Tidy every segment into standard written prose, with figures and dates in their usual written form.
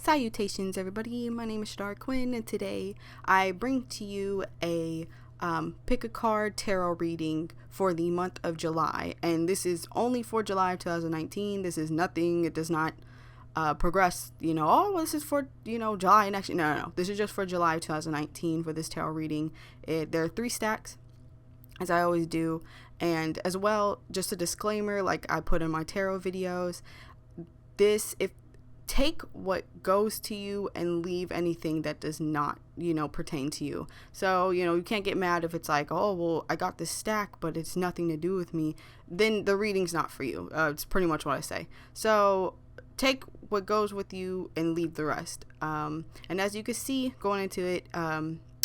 Salutations, everybody. My name is Shadar Quinn, and today I bring to you a pick a card tarot reading for the month of July. And this is only for July of 2019. This is nothing. It does not progress, this is for, July next year. No. This is just for July of 2019 for this tarot reading. There are 3 stacks, as I always do. And as well, just a disclaimer, like I put in my tarot videos, take what goes to you and leave anything that does not, pertain to you. So, you can't get mad if it's like, oh, well, I got this stack, but it's nothing to do with me. Then the reading's not for you. It's pretty much what I say. So take what goes with you and leave the rest. And as you can see going into it,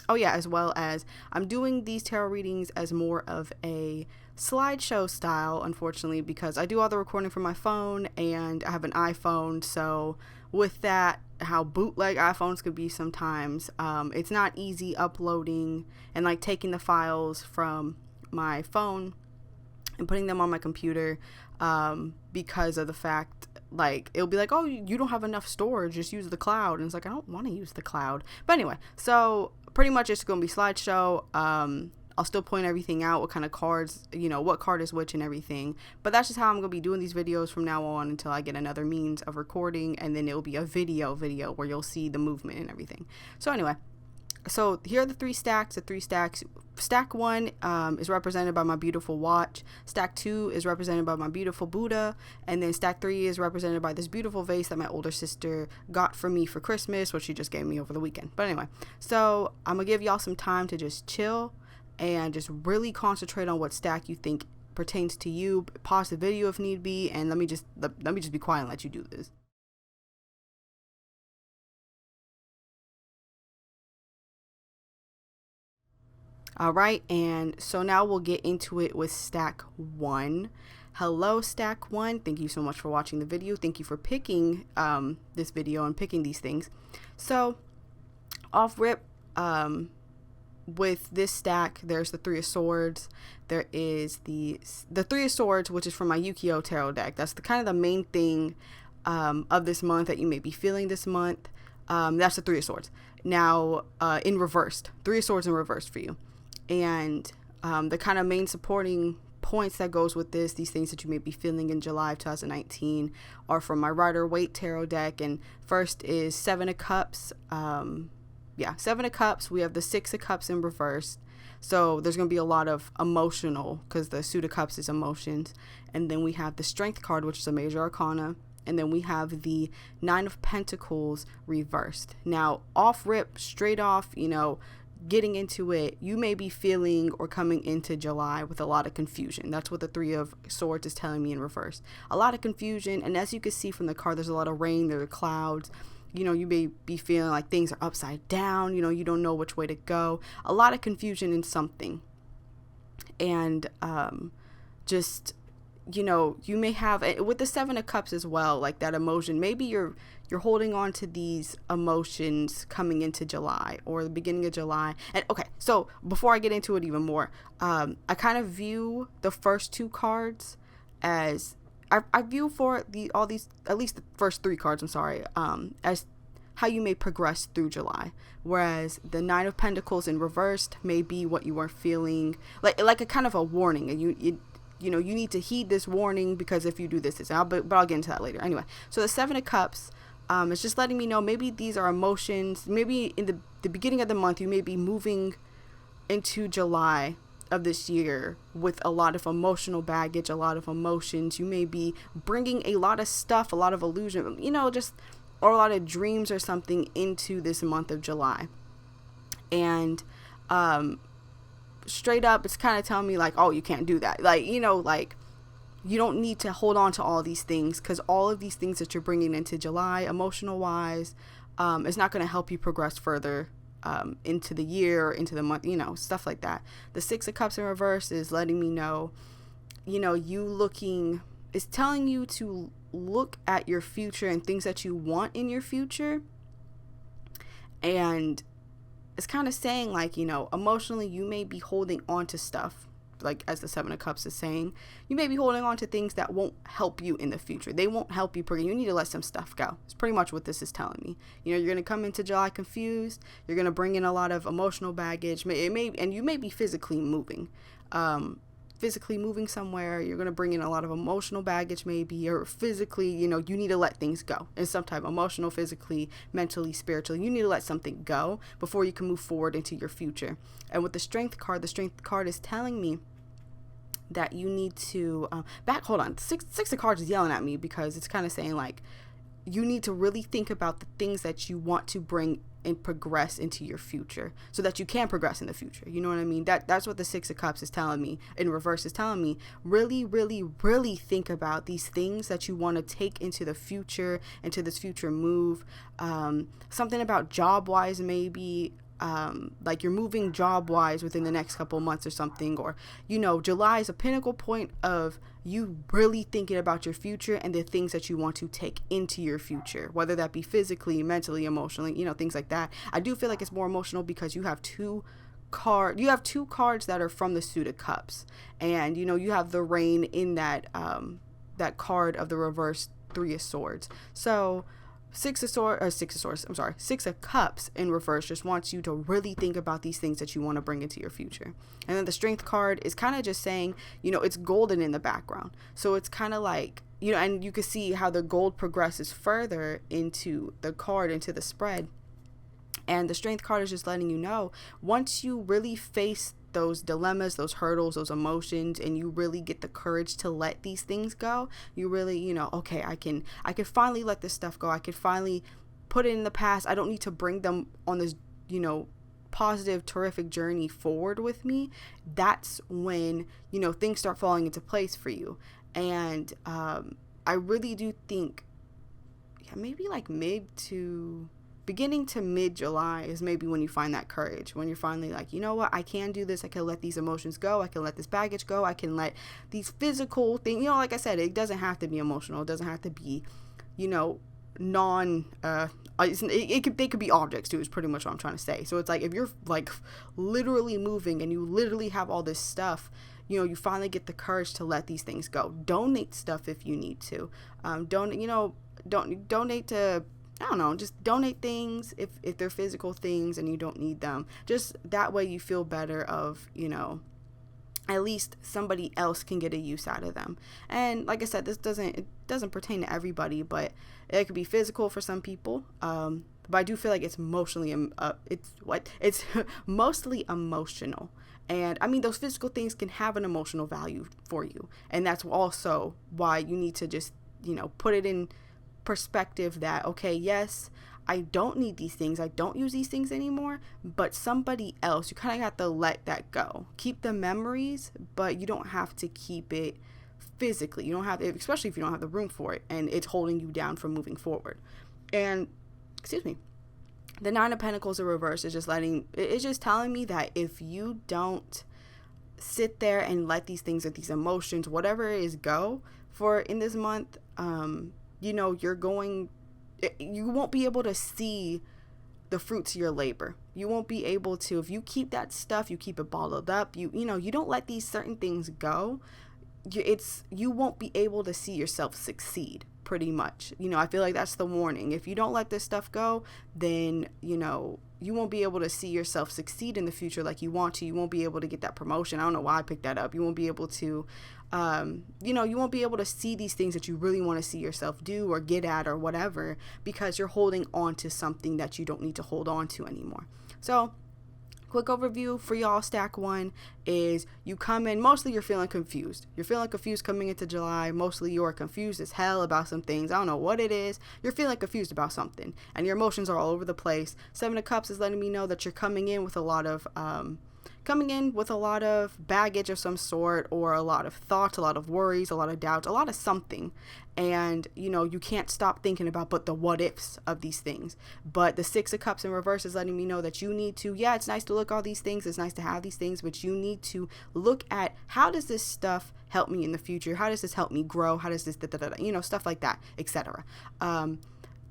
as well as I'm doing these tarot readings as more of a slideshow style, unfortunately, because I do all the recording from my phone and I have an iPhone. So with that, how bootleg iPhones could be sometimes, it's not easy uploading and like taking the files from my phone and putting them on my computer, because of the fact, like, it'll be like, oh, you don't have enough storage, just use the cloud. And it's like, I don't want to use the cloud. But anyway, so pretty much it's going to be slideshow. I'll still point everything out, what kind of cards, what card is which and everything. But that's just how I'm going to be doing these videos from now on until I get another means of recording. And then it'll be a video where you'll see the movement and everything. So anyway, so here are the 3 stacks. The 3 stacks. Stack 1 is represented by my beautiful watch. Stack 2 is represented by my beautiful Buddha. And then stack 3 is represented by this beautiful vase that my older sister got for me for Christmas, which she just gave me over the weekend. But anyway, so I'm going to give y'all some time to just chill and just really concentrate on what stack you think pertains to you. Pause the video if need be, and let me just be quiet and let you do this. All right, and so now we'll get into it with stack 1. Hello, stack 1. Thank you so much for watching the video. Thank you for picking this video and picking these things. So off rip, with this stack, there's the 3 of Swords. There is the 3 of Swords, which is from my Yu-Gi-Oh tarot deck. That's the kind of the main thing of this month that you may be feeling this month. That's the 3 of Swords. Now, in reversed, 3 of Swords in reversed for you. And the kind of main supporting points that goes with these things that you may be feeling in July of 2019 are from my Rider-Waite tarot deck. And first is 7 of Cups. 7 of Cups. We have the 6 of Cups in reverse. So there's going to be a lot of emotional, because the Suit of Cups is emotions. And then we have the Strength card, which is a major arcana. And then we have the 9 of Pentacles reversed. Now, off rip, straight off, getting into it, you may be feeling or coming into July with a lot of confusion. That's what the 3 of Swords is telling me in reverse. A lot of confusion. And as you can see from the card, there's a lot of rain, there are clouds. You may be feeling like things are upside down. You don't know which way to go. A lot of confusion in something. And you may have, with the 7 of Cups as well, like that emotion. Maybe you're holding on to these emotions coming into July or the beginning of July. And okay, so before I get into it even more, I kind of view the first 2 cards as, I view for at least the first 3 cards, as how you may progress through July. Whereas the 9 of Pentacles in reversed may be what you are feeling, like a kind of a warning. And you need to heed this warning, because if you do this, but I'll get into that later. Anyway, so the 7 of Cups is just letting me know maybe these are emotions. Maybe in the beginning of the month, you may be moving into July of this year with a lot of emotional baggage, a lot of emotions. You may be bringing a lot of stuff, a lot of illusion, or a lot of dreams or something into this month of July. And straight up, it's kind of telling me like, oh, you can't do that. You don't need to hold on to all these things, because all of these things that you're bringing into July, emotional wise, is not going to help you progress further into the year, into the month, stuff like that. The 6 of Cups in reverse is letting me know, it's telling you to look at your future and things that you want in your future. And it's kind of saying like, emotionally, you may be holding on to stuff like as the Seven of Cups is saying, you may be holding on to things that won't help you in the future. They won't help you. You need to let some stuff go. It's pretty much what this is telling me. You're going to come into July confused. You're going to bring in a lot of emotional baggage. And you may be physically moving. Physically moving somewhere, you're going to bring in a lot of emotional baggage maybe, or physically, you need to let things go in some type, emotional, physically, mentally, spiritually. You need to let something go before you can move forward into your future. And with the Strength card is telling me that you need to hold on. Six of Cards is yelling at me because it's kind of saying like you need to really think about the things that you want to bring and progress into your future so that you can progress in the future. You know what I mean? That's what the Six of Cups is telling me. In reverse is telling me really, really, really think about these things that you want to take into the future, into this future move. Something about job wise, maybe. Like you're moving job wise within the next couple months or something, or July is a pinnacle point of you really thinking about your future and the things that you want to take into your future, whether that be physically, mentally, emotionally, things like that. I do feel like it's more emotional because you have two cards that are from the Suit of Cups, and you have the Rain in that card of the reverse Three of Swords. So Six of Cups in reverse just wants you to really think about these things that you want to bring into your future. And then the Strength card is kind of just saying, it's golden in the background. So it's kind of like, and you can see how the gold progresses further into the card, into the spread. And the Strength card is just letting you know, once you really face those dilemmas, those hurdles, those emotions, and you really get the courage to let these things go, you really, okay, I can finally let this stuff go. I can finally put it in the past. I don't need to bring them on this, positive, terrific journey forward with me. That's when, things start falling into place for you. And I really do think, maybe like beginning to mid-July is maybe when you find that courage, when you're finally like, you know what, I can do this. I can let these emotions go. I can let this baggage go. I can let these physical things, like I said, it doesn't have to be emotional. It doesn't have to be, they could be objects too, is pretty much what I'm trying to say. So it's like, if you're like literally moving and you literally have all this stuff, you finally get the courage to let these things go. Donate stuff if you need to. Donate to, I don't know, just donate things if they're physical things and you don't need them. Just that way you feel better of, at least somebody else can get a use out of them. And like I said, it doesn't pertain to everybody, but it could be physical for some people. But I do feel like it's mostly emotional. And I mean, those physical things can have an emotional value for you. And that's also why you need to just, put it in perspective that, okay, yes, I don't need these things. I don't use these things anymore, but somebody else, you kind of have to let that go. Keep the memories, but you don't have to keep it physically. You don't have, especially if you don't have the room for it and it's holding you down from moving forward. And, the Nine of Pentacles in reverse is it's just telling me that if you don't sit there and let these things or these emotions, whatever it is, go for in this month, you won't be able to see the fruits of your labor. You won't be able to, if you keep that stuff, you keep it bottled up, you don't let these certain things go, you won't be able to see yourself succeed, pretty much. I feel like that's the warning. If you don't let this stuff go, then, you won't be able to see yourself succeed in the future like you want to. You won't be able to get that promotion. I don't know why I picked that up. You won't be able to, you won't be able to see these things that you really want to see yourself do or get at or whatever, because you're holding on to something that you don't need to hold on to anymore. So, quick overview for y'all. Stack one is you come in, mostly you're feeling confused. You're feeling confused coming into July. Mostly you're confused as hell about some things. I don't know what it is. You're feeling confused about something and your emotions are all over the place. Seven of Cups is letting me know that you're coming in with a lot of baggage of some sort, or a lot of thoughts, a lot of worries, a lot of doubts, a lot of something. And, you can't stop thinking about but the what ifs of these things. But the Six of Cups in reverse is letting me know that you need to, it's nice to look at all these things. It's nice to have these things, but you need to look at, how does this stuff help me in the future? How does this help me grow? How does this, stuff like that, etc.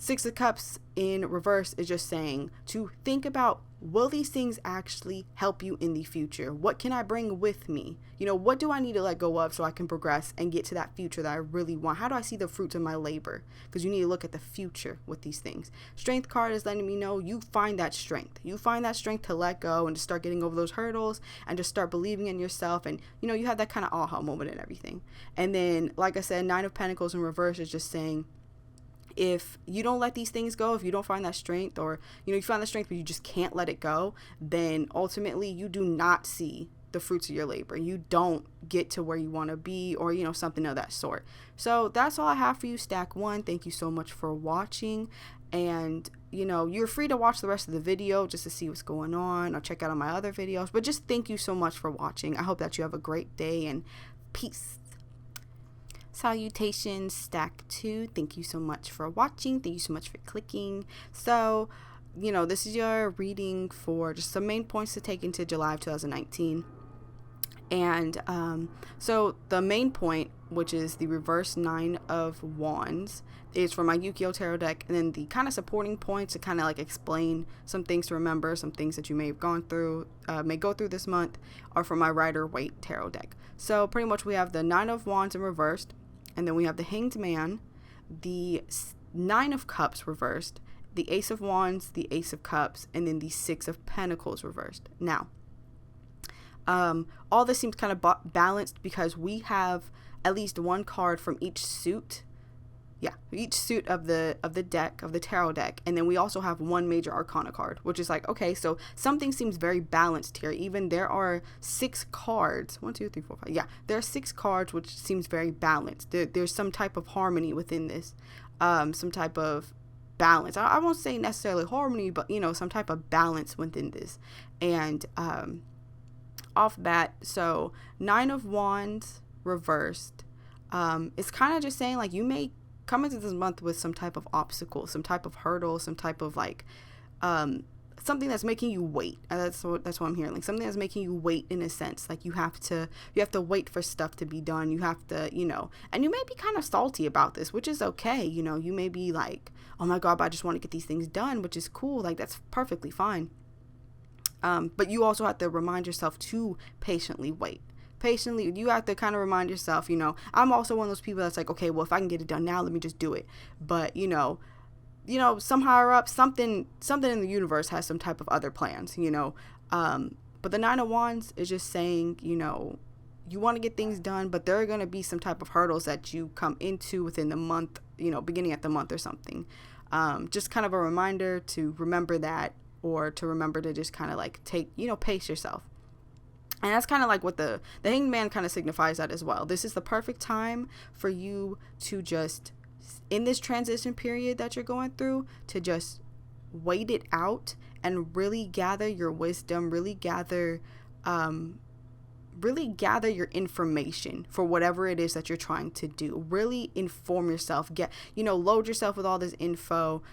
Six of Cups in reverse is just saying to think about, will these things actually help you in the future? What can I bring with me? What do I need to let go of so I can progress and get to that future that I really want? How do I see the fruits of my labor? Because you need to look at the future with these things. Strength card is letting me know you find that strength. You find that strength to let go and to start getting over those hurdles and just start believing in yourself. And, you have that kind of aha moment and everything. And then, like I said, Nine of Pentacles in reverse is just saying, if you don't let these things go, if you don't find that strength, or you find the strength but you just can't let it go, then ultimately you do not see the fruits of your labor. You don't get to where you want to be, or something of that sort. So that's all I have for you, stack 1. Thank you so much for watching, and you're free to watch the rest of the video just to see what's going on, or check out on my other videos, but just thank you so much for watching. I hope that you have a great day, and peace. Salutations, stack 2. Thank you so much for watching. Thank you so much for clicking. So, this is your reading for just some main points to take into July of 2019. And so the main point, which is the reverse 9 of Wands, is from my Yu-Gi-Oh! Tarot deck. And then the kind of supporting points to kind of like explain some things to remember, some things that you may have gone through, may go through this month, are from my Rider-Waite Tarot deck. So pretty much we have the 9 of Wands in reversed. And then we have the Hanged Man, the 9 of Cups reversed, the Ace of Wands, the Ace of Cups, and then the 6 of Pentacles reversed. Now, all this seems kind of balanced because we have at least one card from each suit. Yeah, each suit of the deck, of the tarot deck. And then we also have one major arcana card, which is like, okay, so something seems very balanced here. Even there are 6 cards. 1, 2, 3, 4, 5. Yeah, there are 6 cards, which seems very balanced. There's some type of harmony within this, some type of balance. I won't say necessarily harmony, but, some type of balance within this. And off bat, so 9 of Wands reversed. It's kind of just saying, like, you may come into this month with some type of obstacle, some type of hurdle, some type of like something that's making you wait. That's what I'm hearing. Like something that's making you wait in a sense. Like you have to wait for stuff to be done. You have to, and you may be kind of salty about this, which is okay. You may be like, oh my God, but I just want to get these things done, which is cool. Like that's perfectly fine. But you also have to remind yourself to patiently wait. You have to kind of remind yourself, I'm also one of those people that's like, okay, well, if I can get it done now, let me just do it. But, some higher up, something in the universe has some type of other plans, but the 9 of Wands is just saying, you want to get things done, but there are going to be some type of hurdles that you come into within the month, beginning at the month or something. Just kind of a reminder to remember that, or to remember to just kind of like take, pace yourself. And that's kind of like what the Hanged Man kind of signifies that as well. This is the perfect time for you to just, in this transition period that you're going through, to just wait it out and really gather your wisdom, really gather your information for whatever it is that you're trying to do. Really inform yourself, load yourself with all this info.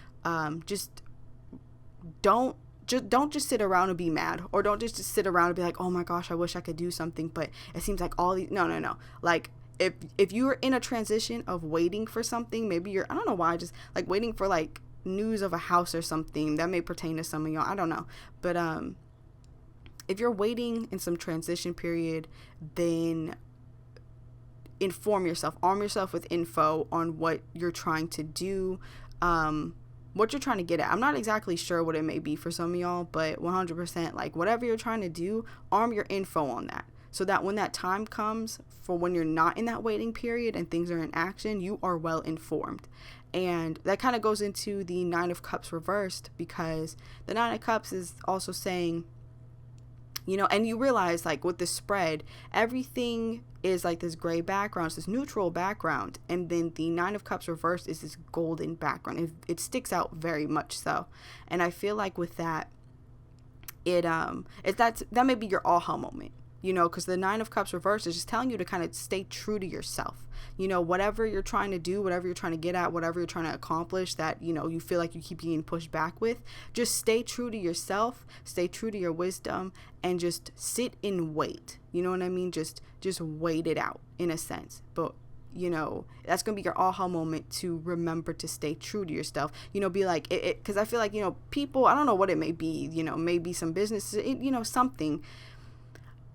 Don't just sit around and be mad, or don't just sit around and be like, oh my gosh, I wish I could do something, but it seems like all these, no. Like if you're in a transition of waiting for something, maybe I don't know why, just like waiting for like news of a house or something that may pertain to some of y'all. I don't know. But, if you're waiting in some transition period, then inform yourself, arm yourself with info on what you're trying to do, what you're trying to get at. I'm not exactly sure what it may be for some of y'all, but 100%, like whatever you're trying to do, arm your info on that, so that when that time comes for when you're not in that waiting period and things are in action, you are well informed. And that kind of goes into the 9 of Cups reversed, because the 9 of Cups is also saying, and you realize like with the spread, everything is like this gray background, it's this neutral background, and then the 9 of Cups reversed is this golden background. It sticks out very much so. And I feel like with that, that may be your aha moment, because the 9 of Cups reversed is just telling you to kind of stay true to yourself. Whatever you're trying to do, whatever you're trying to get at, whatever you're trying to accomplish that, you feel like you keep getting pushed back with, just stay true to yourself, stay true to your wisdom, and just sit and wait. You know what I mean? Just wait it out in a sense. But that's going to be your aha moment to remember to stay true to yourself. Be like, because I feel like, people, I don't know what it may be, maybe some businesses, something.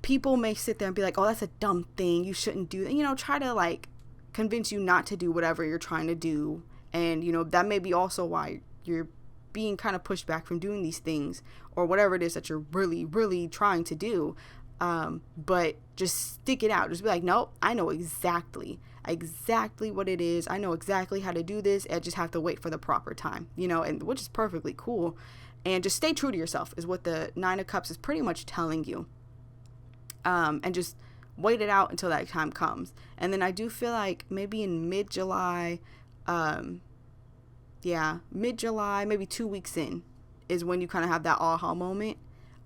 People may sit there and be like, oh, that's a dumb thing, you shouldn't do that. Try to like convince you not to do whatever you're trying to do. And, that may be also why you're being kind of pushed back from doing these things or whatever it is that you're really, really trying to do. But just stick it out. Just be like, nope, I know exactly what it is. I know exactly how to do this. I just have to wait for the proper time, and which is perfectly cool. And just stay true to yourself is what the Nine of Cups is pretty much telling you. And just wait it out until that time comes. And then I do feel like maybe in mid-July, mid-July, maybe 2 weeks in is when you kind of have that aha moment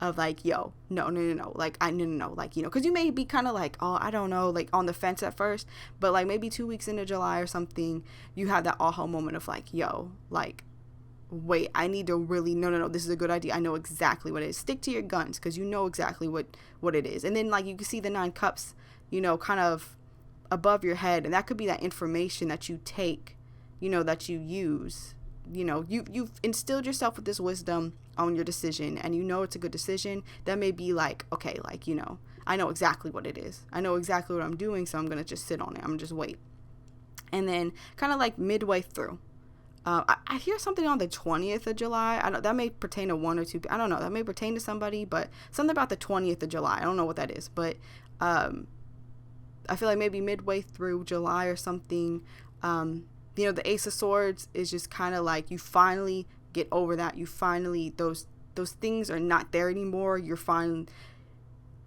of like, yo, no, like, like, because you may be kind of like, oh, I don't know, like on the fence at first, but like maybe 2 weeks into July or something, you have that aha moment of like, yo, like, wait, I need to really, no, this is a good idea. I know exactly what it is. Stick to your guns because you know exactly what it is. And then like you can see the 9 cups, kind of above your head, and that could be that information that you take, that you use. You've instilled yourself with this wisdom on your decision, and it's a good decision. That may be like, okay, like, I know exactly what it is. I know exactly what I'm doing, so I'm going to just sit on it. I'm going to just wait. And then kind of like midway through, I hear something on the 20th of July. That may pertain to one or two. I don't know. That may pertain to somebody, but something about the 20th of July. I don't know what that is, but I feel like maybe midway through July or something, the Ace of Swords is just kind of like you finally get over that. You finally, those things are not there anymore. You find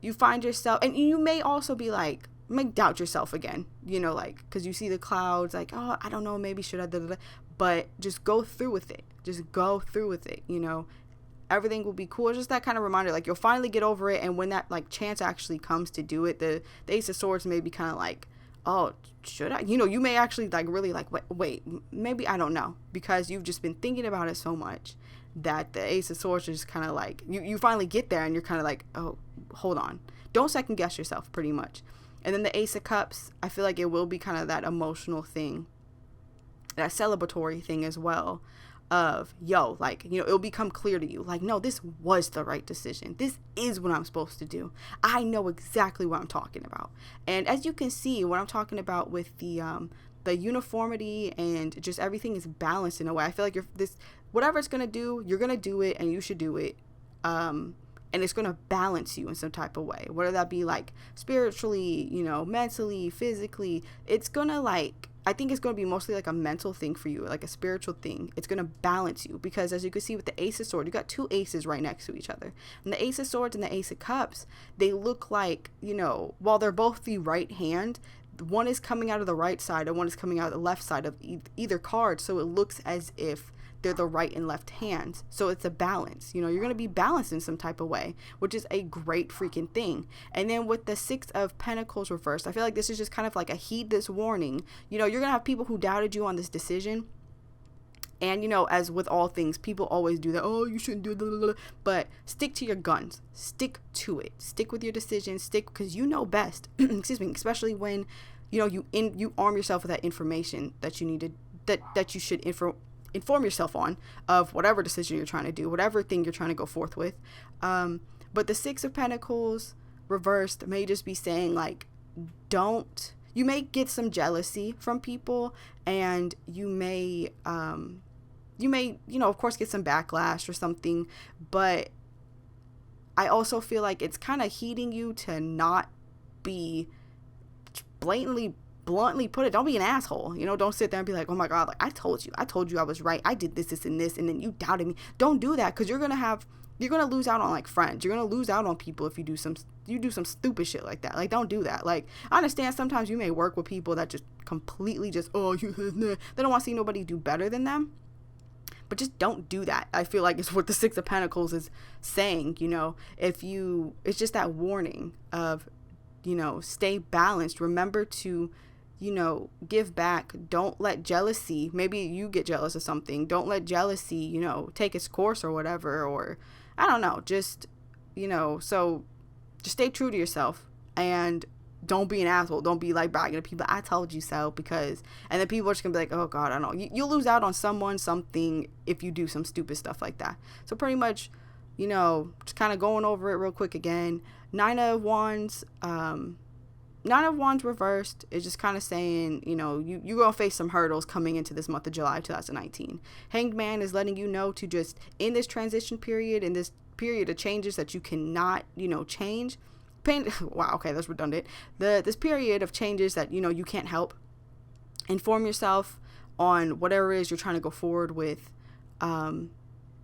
yourself, and you may also be like, may doubt yourself again, like, because you see the clouds, like, oh, I don't know, maybe should I, but just go through with it. Everything will be cool. It's just that kind of reminder, like, you'll finally get over it, and when that, like, chance actually comes to do it, the Ace of Swords may be kind of like, oh, should I? You may actually, like, really, like, wait, maybe, I don't know, because you've just been thinking about it so much that the Ace of Swords is kind of like, you finally get there, and you're kind of like, oh, hold on. Don't second guess yourself, pretty much. And then the Ace of Cups, I feel like it will be kind of that emotional thing, that celebratory thing as well, of, yo, like, it'll become clear to you, like, no, this was the right decision. This is what I'm supposed to do. I know exactly what I'm talking about. And as you can see, what I'm talking about with the uniformity and just everything is balanced in a way. I feel like whatever it's going to do, you're going to do it, and you should do it. And it's going to balance you in some type of way, whether that be like spiritually, mentally, physically. It's going to, like, I think it's going to be mostly like a mental thing for you, like a spiritual thing. It's going to balance you because, as you can see with the Ace of Swords, you got 2 aces right next to each other. And the Ace of Swords and the Ace of Cups, they look like, while they're both the right hand, one is coming out of the right side and one is coming out of the left side of either card. So it looks as if they're the right and left hands. So it's a balance. You're going to be balanced in some type of way, which is a great freaking thing. And then with the 6 of Pentacles reversed, I feel like this is just kind of like a heed this warning. You're going to have people who doubted you on this decision. And, as with all things, people always do that. Oh, you shouldn't do it. But stick to your guns. Stick to it. Stick with your decision. Stick, because you know best. Excuse me. Especially when, you arm yourself with that information that you need to, that you should inform yourself on, of whatever decision you're trying to do, whatever thing you're trying to go forth with. But the 6 of Pentacles reversed may just be saying, like, you may get some jealousy from people, and you may, of course, get some backlash or something, but I also feel like it's kind of heeding you to not be bluntly put it. Don't be an asshole. Don't sit there and be like, oh my God, like, I told you I was right. I did this, and this, and then you doubted me. Don't do that, because you're going to lose out on, like, friends. You're going to lose out on people if you do some stupid shit like that. Like, don't do that. Like, I understand sometimes you may work with people that just completely just, they don't want to see nobody do better than them. But just don't do that. I feel like it's what the 6 of Pentacles is saying. It's just that warning of, stay balanced. Remember to, give back. Don't let jealousy, maybe you get jealous of something. Don't let jealousy, take its course or whatever, or I don't know, just, so just stay true to yourself and don't be an asshole. Don't be like bragging to people, I told you so, because, and then people are just gonna be like, oh God, I don't know. You'll lose out on someone, something, if you do some stupid stuff like that. So pretty much, just kind of going over it real quick again. Nine of Wands reversed is just kind of saying, you're going to face some hurdles coming into this month of July 2019. Hanged Man is letting you know to just, in this transition period, in this period of changes that you cannot, change. Wow, okay, that's redundant. This period of changes that, you can't help. Inform yourself on whatever it is you're trying to go forward with.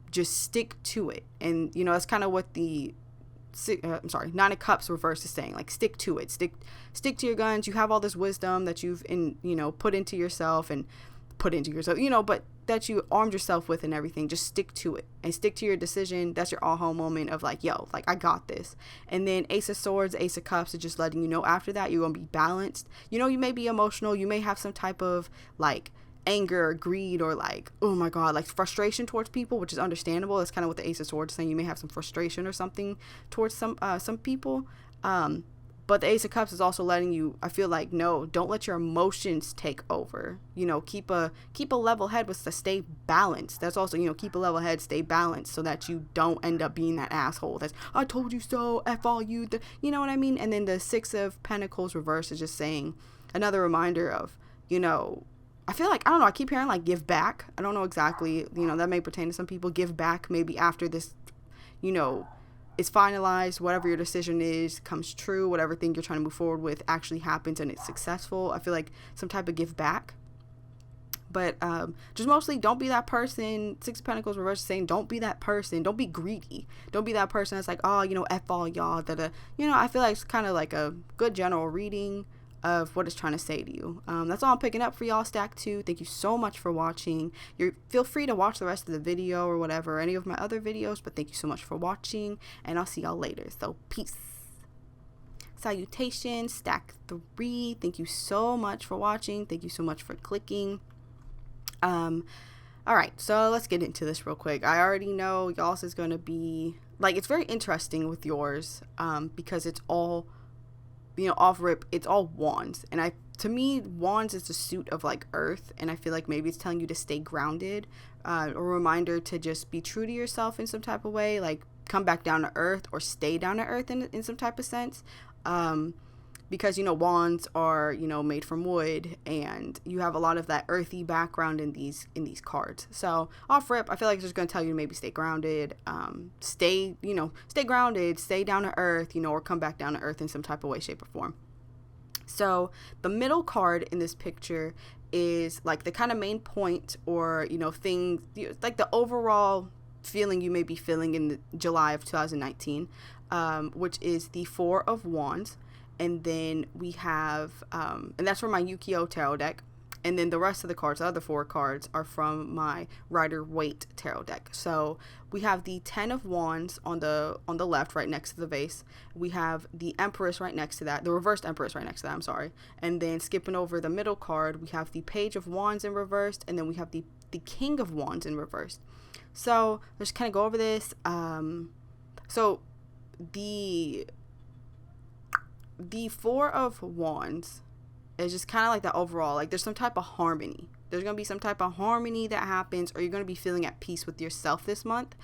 Just stick to it. And, that's kind of what the Nine of Cups reverse is saying, like, stick to it, stick to your guns. You have all this wisdom that you've put into yourself, but that you armed yourself with and everything. Just stick to it and stick to your decision. That's your aha moment of like, yo, like, I got this. And then Ace of Swords, Ace of Cups is just letting you know after that you're gonna be balanced. You may be emotional, you may have some type of like anger or greed or like, oh my God, like frustration towards people, which is understandable. That's kind of what the Ace of Swords is saying. You may have some frustration or something towards some people. But the Ace of Cups is also letting you, I feel like, no, don't let your emotions take over. Keep a level head with to stay balanced. That's also, keep a level head, stay balanced so that you don't end up being that asshole that's, I told you so, F all you, you know what I mean? And then the Six of Pentacles reverse is just saying, another reminder of, I feel like, I don't know, I keep hearing like give back. I don't know exactly, that may pertain to some people. Give back maybe after this, it's finalized, whatever your decision is comes true, whatever thing you're trying to move forward with actually happens and it's successful. I feel like some type of give back. But just mostly don't be that person. Six of Pentacles reverse saying don't be that person. Don't be greedy. Don't be that person that's like, oh, F all y'all. I feel like it's kind of like a good general reading of what it's trying to say to you. That's all I'm picking up for y'all, Stack 2. Thank you so much for watching. Feel free to watch the rest of the video or whatever, any of my other videos, but thank you so much for watching, and I'll see y'all later. So peace. Salutations, Stack 3. Thank you so much for watching. Thank you so much for clicking. All right, so let's get into this real quick. I already know y'all's is going to be like, it's very interesting with yours, because it's all, off rip, it's all wands. And to me, wands is the suit of like earth. And I feel like maybe it's telling you to stay grounded, a reminder to just be true to yourself in some type of way, like come back down to earth or stay down to earth in some type of sense. Because, wands are, made from wood, and you have a lot of that earthy background in these cards. So off rip, I feel like it's just going to tell you to maybe stay grounded, stay grounded, stay down to earth, or come back down to earth in some type of way, shape, or form. So the middle card in this picture is like the kind of main point or, thing, like the overall feeling you may be feeling in July of 2019, which is the Four of Wands. And then we have, and that's from my Yu-Gi-Oh! Tarot deck. And then the rest of the cards, the other 4 cards, are from my Rider-Waite Tarot deck. So we have the 10 of Wands on the left, right next to the vase. We have the Empress right next to that, the reversed Empress right next to that, I'm sorry. And then skipping over the middle card, we have the Page of Wands in reversed, and then we have the King of Wands in reversed. So let's kind of go over this. So the Four of Wands is just kind of like the overall, like there's some type of harmony. There's going to be some type of harmony that happens, or you're going to be feeling at peace with yourself this month.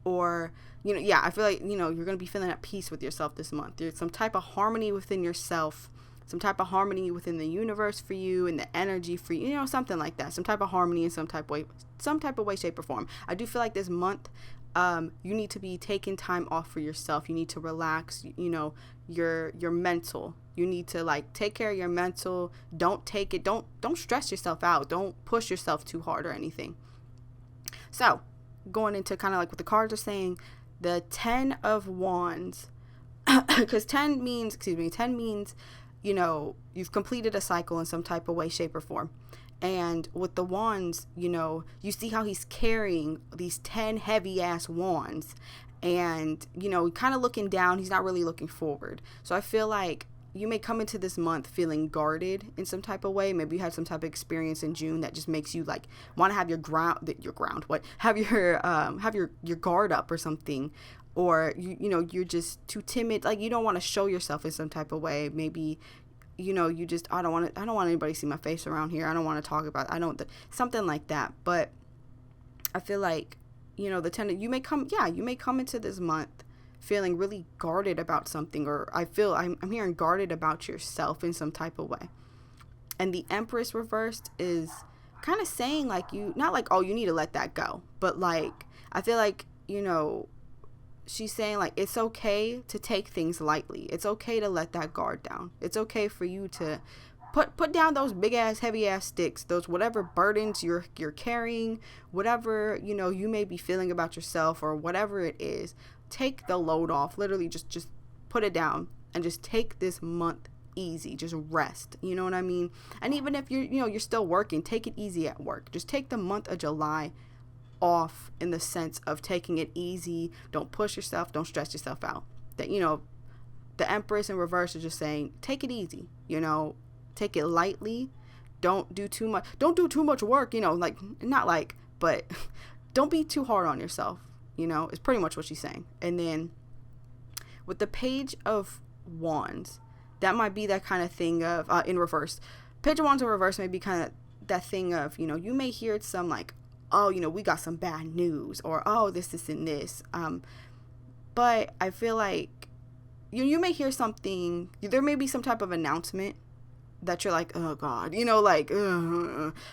Or, I feel like, you're going to be feeling at peace with yourself this month. There's some type of harmony within yourself, some type of harmony within the universe for you and the energy for you, something like that. Some type of harmony in some type of way, shape, or form. I do feel like this month, you need to be taking time off for yourself. You need to relax, your mental. You need to like take care of your mental. Don't stress yourself out. Don't push yourself too hard or anything. So going into kind of like what the cards are saying, the 10 of Wands, because 10 means, you've completed a cycle in some type of way, shape, or form. And with the wands, you see how he's carrying these 10 heavy ass wands, and, kind of looking down. He's not really looking forward. So I feel like, you may come into this month feeling guarded in some type of way. Maybe you had some type of experience in June that just makes you like want to have your guard up or something, or you're just too timid, like you don't want to show yourself in some type of way. Maybe you just, I don't want anybody to see my face around here. I don't want to talk about something like that. But I feel like you may come into this month feeling really guarded about something, or I'm hearing guarded about yourself in some type of way. And the Empress reversed is kind of saying like, not like, oh, you need to let that go, but like I feel like she's saying like it's okay to take things lightly. It's okay to let that guard down. It's okay for you to put down those big ass heavy ass sticks, those whatever burdens you're carrying, whatever you may be feeling about yourself or whatever it is. Take the load off. Literally just put it down and just take this month easy. Just rest. You know what I mean? And even if you're still working, take it easy at work. Just take the month of July off in the sense of taking it easy. Don't push yourself. Don't stress yourself out. That the Empress in reverse is just saying, take it easy. Take it lightly. Don't do too much. Don't do too much work. But don't be too hard on yourself. Is pretty much what she's saying. And then with the Page of Wands, that might be that kind of thing of in reverse. Page of Wands in reverse may be kind of that thing of you may hear some like, oh, we got some bad news, or oh, this and this. But I feel like you may hear something. There may be some type of announcement that you're like, oh God,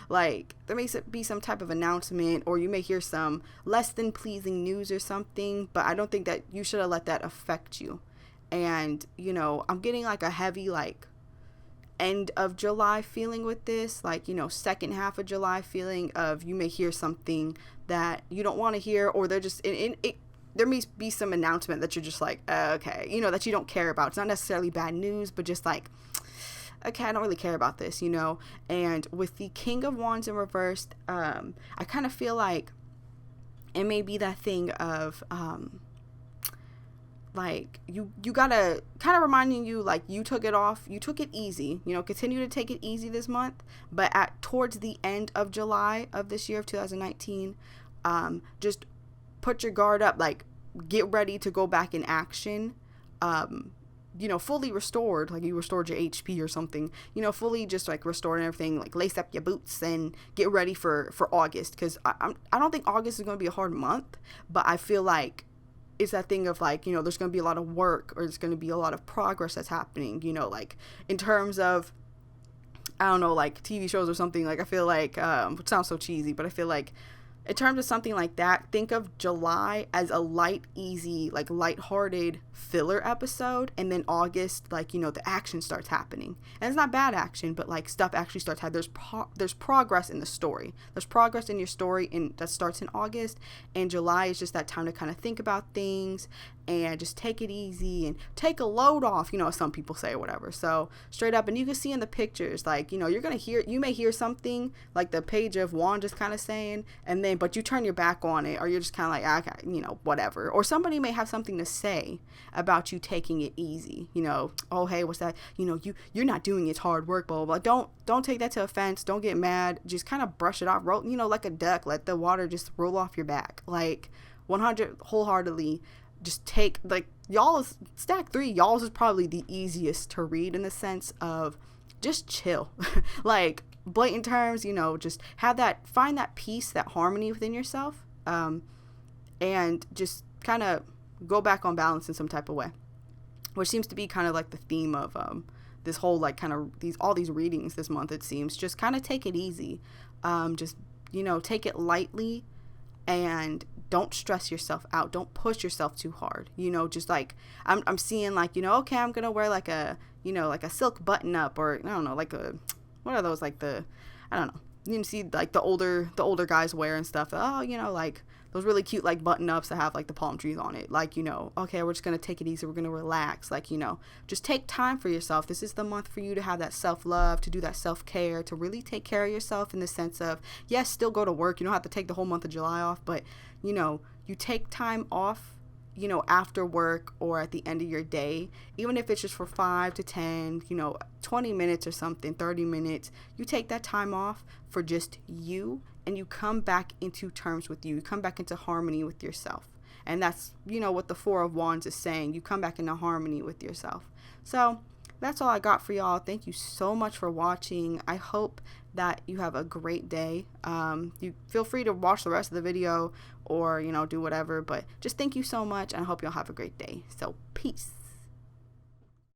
like there may be some type of announcement, or you may hear some less than pleasing news or something, but I don't think that you should have let that affect you. And, I'm getting like a heavy, like end of July feeling with this, like, second half of July feeling of you may hear something that you don't want to hear, or they're just there may be some announcement that you're just like, okay, that you don't care about. It's not necessarily bad news, but just like, okay, I don't really care about this, And with the King of Wands in reversed, I kind of feel like it may be that thing of, like, you gotta, kind of reminding you, like, you took it easy, continue to take it easy this month, but towards the end of July of this year of 2019, just put your guard up, like, get ready to go back in action, fully restored, like you restored your HP or something, fully just like restored and everything, like lace up your boots and get ready for August. Because I don't think August is going to be a hard month, but I feel like it's that thing of like, there's going to be a lot of work, or there's going to be a lot of progress that's happening, like in terms of, I don't know, like TV shows or something. Like I feel like, it sounds so cheesy, but I feel like in terms of something like that, think of July as a light, easy, like lighthearted filler episode. And then August, like, the action starts happening. And it's not bad action, but like stuff actually starts happening. There's progress in the story. There's progress in your story, and that starts in August. And July is just that time to kind of think about things and just take it easy and take a load off, as some people say or whatever. So straight up, and you can see in the pictures, like, you may hear something like the Page of Wands just kind of saying, and then, but you turn your back on it, or you're just kind of like, okay, whatever. Or somebody may have something to say about you taking it easy, oh, hey, what's that? You're not doing it, hard work, blah, blah, blah. Don't take that to offense. Don't get mad. Just kind of brush it off, roll, like a duck, let the water just roll off your back. Like 100 wholeheartedly. Just take, like, y'all's stack 3, y'all's is probably the easiest to read in the sense of just chill. Like, blatant terms, just find that peace, that harmony within yourself, and just kind of go back on balance in some type of way, which seems to be kind of like the theme of this whole, like, kind of all these readings this month. It seems just kind of take it easy, just take it lightly, and don't stress yourself out. Don't push yourself too hard. Just like I'm seeing, like, okay, I'm gonna wear like a like a silk button up, or I don't know, like what are those, like I don't know, you can see like the older guys wear and stuff. Oh, like those really cute like button ups that have like the palm trees on it. Like, okay, we're just gonna take it easy. We're gonna relax. Like, just take time for yourself. This is the month for you to have that self-love, to do that self-care, to really take care of yourself in the sense of, yes, still go to work. You don't have to take the whole month of July off, but you take time off you know, after work or at the end of your day, even if it's just for 5 to 10, you know, 20 minutes or something, 30 minutes, you take that time off for just you, and you come back into terms with you. You come back into harmony with yourself. And that's, you know, what the Four of Wands is saying. You come back into harmony with yourself. So that's all I got for y'all. Thank you so much for watching. I hope that you have a great day. You feel free to watch the rest of the video or, you know, do whatever. But just thank you so much, and I hope y'all have a great day. So peace.